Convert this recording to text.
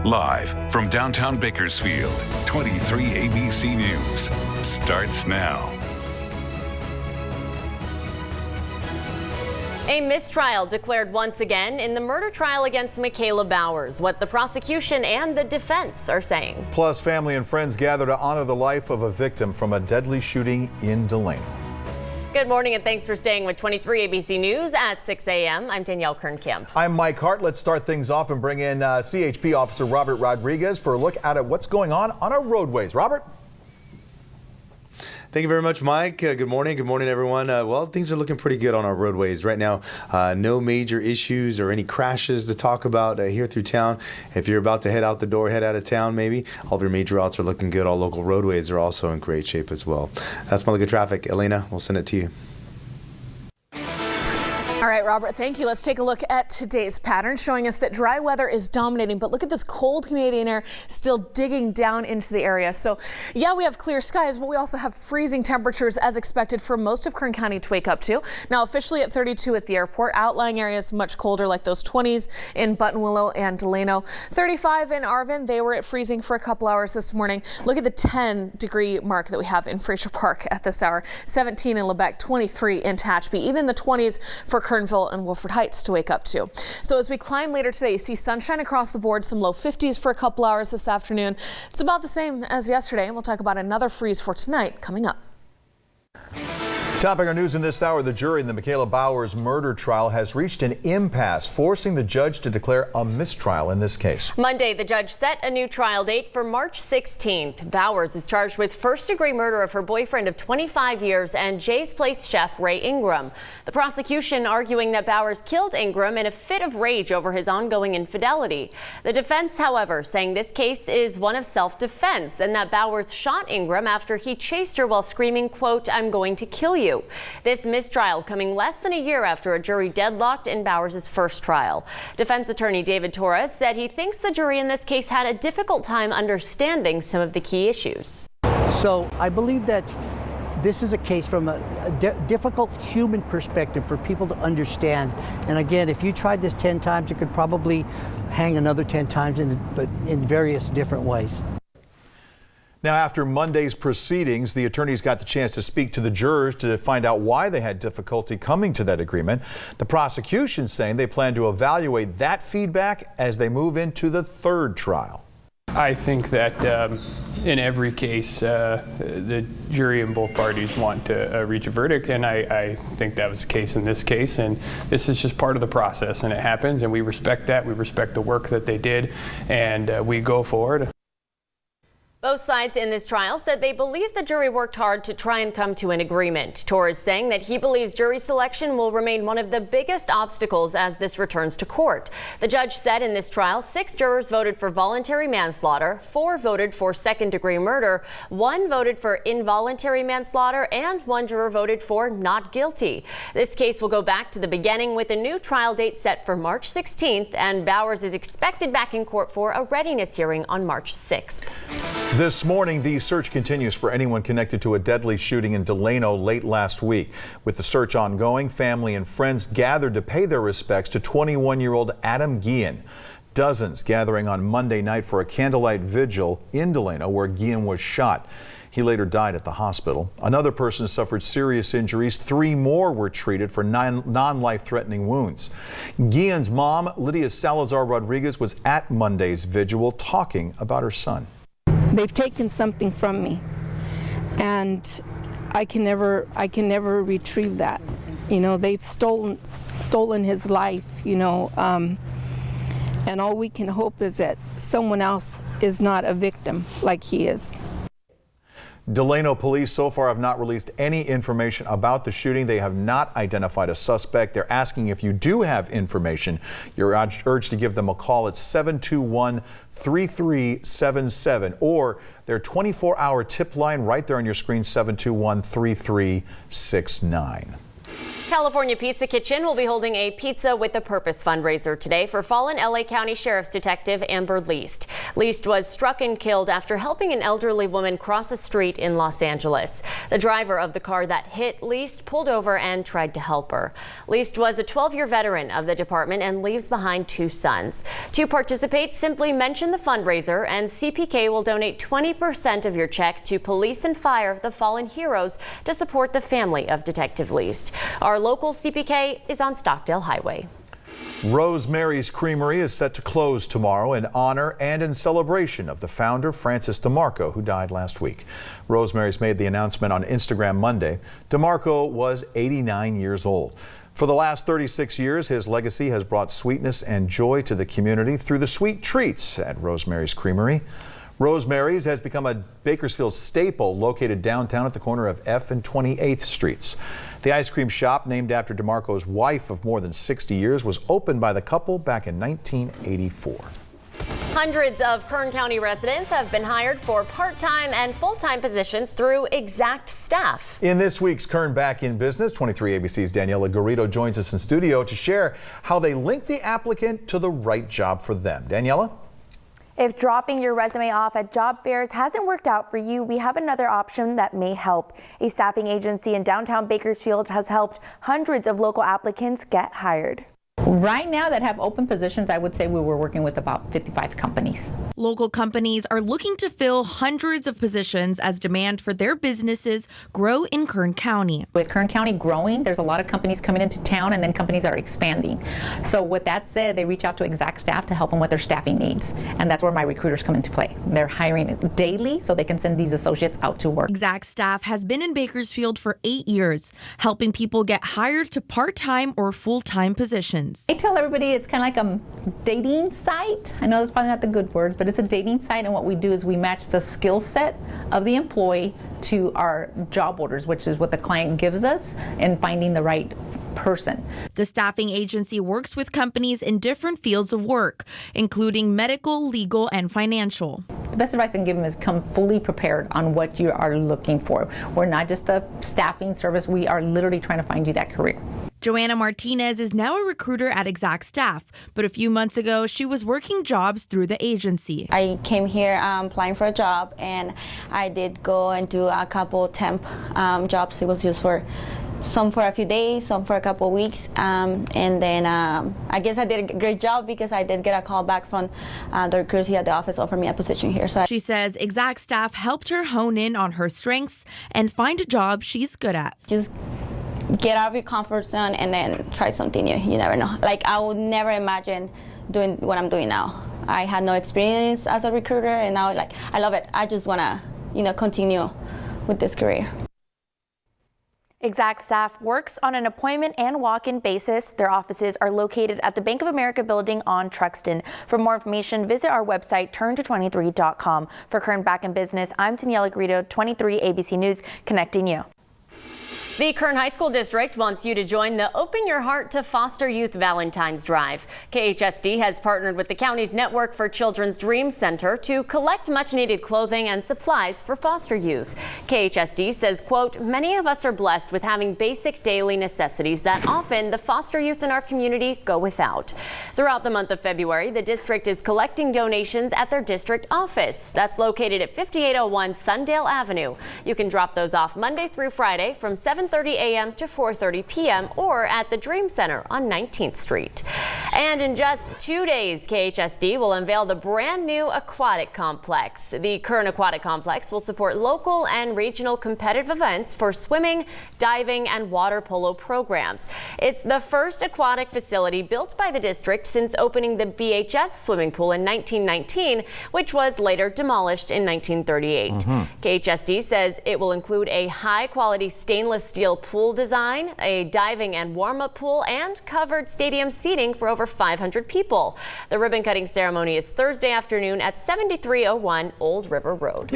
Live from downtown Bakersfield, 23 ABC News starts now. A mistrial declared once again in the murder trial against Michaela Bowers, what the prosecution and the defense are saying. Plus, family and friends gather to honor the life of a victim from a deadly shooting in Delano. Good morning and thanks for staying with 23 ABC News at 6 a.m. I'm Danielle Kernkamp. I'm Mike Hart. Let's start things off and bring in CHP Officer Robert Rodriguez for a look at what's going on our roadways. Robert? Thank you very much, Mike. Good morning. Good morning, everyone. Well, things are looking pretty good on our roadways right now. No major issues or any crashes to talk about here through town. If you're about to head out the door, head out of town, maybe, all of your major routes are looking good. All local roadways are also in great shape as well. That's my look at traffic. Elena, we'll send it to you. All right, Robert, thank you. Let's take a look at today's pattern, showing us that dry weather is dominating. But look at this cold Canadian air still digging down into the area. So, yeah, we have clear skies, but we also have freezing temperatures as expected for most of Kern County to wake up to. Now, officially at 32 at the airport. Outlying areas much colder, like those 20s in Buttonwillow and Delano. 35 in Arvin. They were at freezing for a couple hours this morning. Look at the 10-degree mark that we have in Fraser Park at this hour. 17 in Lebec, 23 in Tehachapi. Even the 20s for Kernville and Wolford Heights to wake up to. So as we climb later today, you see sunshine across the board, some low 50s for a couple hours this afternoon. It's about the same as yesterday, and we'll talk about another freeze for tonight coming up. Topping our news in this hour, the jury in the Michaela Bowers murder trial has reached an impasse, forcing the judge to declare a mistrial in this case. Monday, the judge set a new trial date for March 16th. Bowers is charged with first-degree murder of her boyfriend of 25 years and Jay's Place chef Ray Ingram. The prosecution arguing that Bowers killed Ingram in a fit of rage over his ongoing infidelity. The defense, however, saying this case is one of self-defense and that Bowers shot Ingram after he chased her while screaming, quote, "I'm going to kill you." This mistrial coming less than a year after a jury deadlocked in Bowers' first trial. Defense attorney David Torres said he thinks the jury in this case had a difficult time understanding some of the key issues. So I believe that this is a case from a difficult human perspective for people to understand. And again, if you tried this 10 times, you could probably hang another 10 times but in various different ways. Now, after Monday's proceedings, the attorneys got the chance to speak to the jurors to find out why they had difficulty coming to that agreement. The prosecution saying they plan to evaluate that feedback as they move into the third trial. I think that in every case, the jury and both parties want to reach a verdict, and I think that was the case in this case, and this is just part of the process, and it happens, and we respect that. We respect the work that they did, and we go forward. Both sides in this trial said they believe the jury worked hard to try and come to an agreement. Torres saying that he believes jury selection will remain one of the biggest obstacles as this returns to court. The judge said in this trial, 6 jurors voted for voluntary manslaughter, 4 voted for second-degree murder, 1 voted for involuntary manslaughter, and 1 juror voted for not guilty. This case will go back to the beginning with a new trial date set for March 16th, and Bowers is expected back in court for a readiness hearing on March 6th. This morning, the search continues for anyone connected to a deadly shooting in Delano late last week. With the search ongoing, family and friends gathered to pay their respects to 21-year-old Adam Guillen. Dozens gathering on Monday night for a candlelight vigil in Delano where Guillen was shot. He later died at the hospital. Another person suffered serious injuries. 3 more were treated for non-life-threatening wounds. Guillen's mom, Lydia Salazar Rodriguez, was at Monday's vigil talking about her son. They've taken something from me, and I can never retrieve that. You know, they've stolen his life, you know, and all we can hope is that someone else is not a victim like he is. Delano police so far have not released any information about the shooting. They have not identified a suspect. They're asking if you do have information, you're urged to give them a call at 721-3377 or their 24-hour tip line right there on your screen, 721-3369. California Pizza Kitchen will be holding a Pizza with a Purpose fundraiser today for fallen LA County Sheriff's Detective Amber Leist. Leist was struck and killed after helping an elderly woman cross a street in Los Angeles. The driver of the car that hit Leist pulled over and tried to help her. Leist was a 12-year veteran of the department and leaves behind 2 sons. To participate, simply mention the fundraiser and CPK will donate 20% of your check to Police and Fire, the Fallen Heroes, to support the family of Detective Leist. Our local CPK is on Stockdale Highway. Rosemarys Creamery is set to close tomorrow in honor and in celebration of the founder, Francis DeMarco, who died last week. Rosemarys made the announcement on Instagram Monday. DeMarco was 89 years old. For the last 36 years, his legacy has brought sweetness and joy to the community through the sweet treats at Rosemarys Creamery. Rosemarys has become a Bakersfield staple located downtown at the corner of F and 28th Streets. The ice cream shop, named after DeMarco's wife of more than 60 years, was opened by the couple back in 1984. Hundreds of Kern County residents have been hired for part-time and full-time positions through Exact Staff. In this week's Kern Back in Business, 23 ABC's Daniela Garrido joins us in studio to share how they link the applicant to the right job for them. Daniela? If dropping your resume off at job fairs hasn't worked out for you, we have another option that may help. A staffing agency in downtown Bakersfield has helped hundreds of local applicants get hired. Right now that have open positions, I would say we were working with about 55 companies. Local companies are looking to fill hundreds of positions as demand for their businesses grow in Kern County. With Kern County growing, there's a lot of companies coming into town and then companies are expanding. So with that said, they reach out to Exact Staff to help them with their staffing needs. And that's where my recruiters come into play. They're hiring daily so they can send these associates out to work. Exact Staff has been in Bakersfield for 8 years, helping people get hired to part-time or full-time positions. I tell everybody it's kind of like a dating site. I know that's probably not the good words, but it's a dating site, and what we do is we match the skill set of the employee to our job orders, which is what the client gives us, in finding the right person. The staffing agency works with companies in different fields of work, including medical, legal, and financial. The best advice I can give them is come fully prepared on what you are looking for. We're not just a staffing service. We are literally trying to find you that career. Joanna Martinez is now a recruiter at Exact Staff, but a few months ago, she was working jobs through the agency. I came here applying for a job, and I did go and do a couple temp jobs. It was just for some for a few days, some for a couple of weeks, and then I guess I did a great job because I did get a call back from the recruiters here at the office offering me a position here. So she says Exact Staff helped her hone in on her strengths and find a job she's good at. Just get out of your comfort zone and then try something new. You never know. Like, I would never imagine doing what I'm doing now. I had no experience as a recruiter, and now I love it. I just want to, continue with this career. Exact Staff works on an appointment and walk-in basis. Their offices are located at the Bank of America building on Truxton. For more information, visit our website, turnto23.com. For Kern Back in Business, I'm Daniela Garrido, 23 ABC News, connecting you. The Kern High School District wants you to join the Open Your Heart to Foster Youth Valentines Drive. KHSD has partnered with the county's Network for Children's Dream Center to collect much-needed clothing and supplies for foster youth. KHSD says, quote, many of us are blessed with having basic daily necessities that often the foster youth in our community go without. Throughout the month of February, the district is collecting donations at their district office. That's located at 5801 Sundale Avenue. You can drop those off Monday through Friday from 7:30 a.m. to 4:30 p.m. or at the Dream Center on 19th Street. And in just 2 days, KHSD will unveil the brand new aquatic complex. The Kern Aquatic Complex will support local and regional competitive events for swimming, diving, and water polo programs. It's the first aquatic facility built by the district since opening the BHS swimming pool in 1919, which was later demolished in 1938. KHSD says it will include a high-quality stainless steel pool design, a diving and warm-up pool, and covered stadium seating for over 500 people. The ribbon-cutting ceremony is Thursday afternoon at 7301 Old River Road.